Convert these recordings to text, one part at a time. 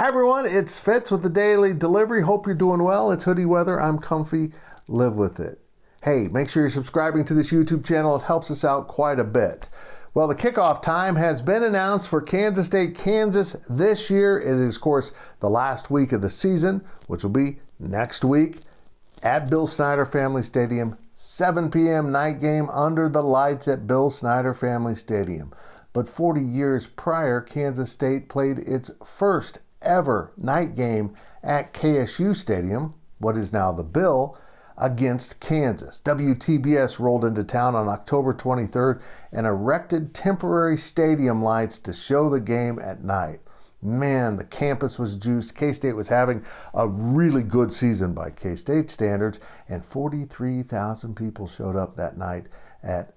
everyone, it's Fitz with the Daily Delivery. Hope you're doing well. It's hoodie weather. I'm comfy. Live with it. Hey, make sure you're subscribing to this YouTube channel. It helps us out quite a bit. Well, the kickoff time has been announced for Kansas State, Kansas this year. It is, of course, the last week of the season, which will be next week at Bill Snyder Family Stadium. 7 p.m. night game under the lights at Bill Snyder Family Stadium. But 40 years prior, Kansas State played its first ever night game at KSU Stadium, what is now the Bill, against Kansas. WTBS rolled into town on October 23rd and erected temporary stadium lights to show the game at night. Man, the campus was juiced. K-State was having a really good season by K-State standards, and 43,000 people showed up that night at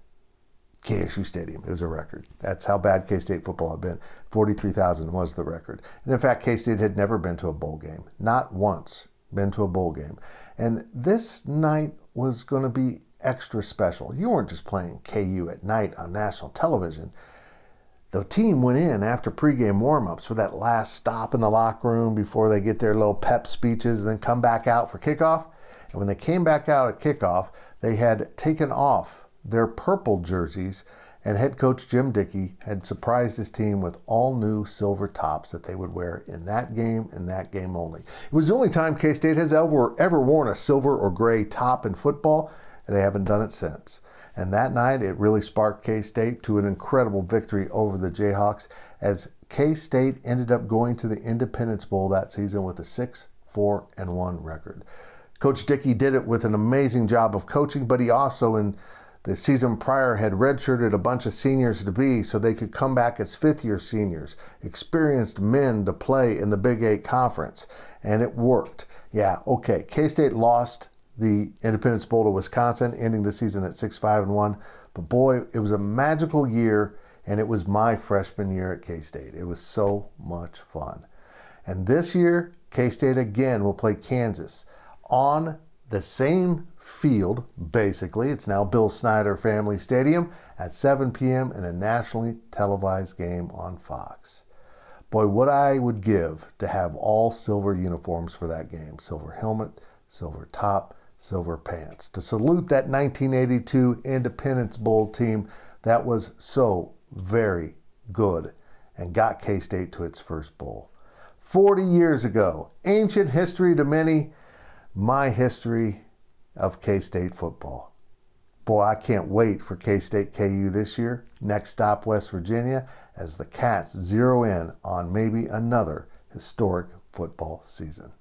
KSU Stadium. It was a record. That's how bad K-State football had been. 43,000 was the record. And in fact, K-State had never been to a bowl game. Not once been to a bowl game. And this night was going to be extra special. You weren't just playing KU at night on national television. The team went in after pregame warm-ups for that last stop in the locker room before they get their little pep speeches and then come back out for kickoff. And when they came back out at kickoff, they had taken off their purple jerseys, and head coach Jim Dickey had surprised his team with all new silver tops that they would wear in that game and that game only. It was the only time K-State has ever worn a silver or gray top in football, and they haven't done it since. And that night, it really sparked K-State to an incredible victory over the Jayhawks, as K-State ended up going to the Independence Bowl that season with a 6-4-1 record. Coach Dickey did it with an amazing job of coaching, but he also, in the season prior, had redshirted a bunch of seniors to be so they could come back as fifth-year seniors, experienced men to play in the Big 8 Conference, and it worked. Yeah, okay, K-State lost the Independence Bowl to Wisconsin, ending the season at 6-5-1, but boy, it was a magical year, and it was my freshman year at K-State. It was so much fun. And this year, K-State again will play Kansas on the same field, basically. It's now Bill Snyder Family Stadium at 7 p.m. in a nationally televised game on Fox. Boy, what I would give to have all silver uniforms for that game. Silver helmet, silver top, silver pants. To salute that 1982 Independence Bowl team that was so very good and got K-State to its first bowl. 40 years ago, ancient history to many, my history of K-State football. Boy, I can't wait for K-State KU this year. Next stop, West Virginia, as the Cats zero in on maybe another historic football season.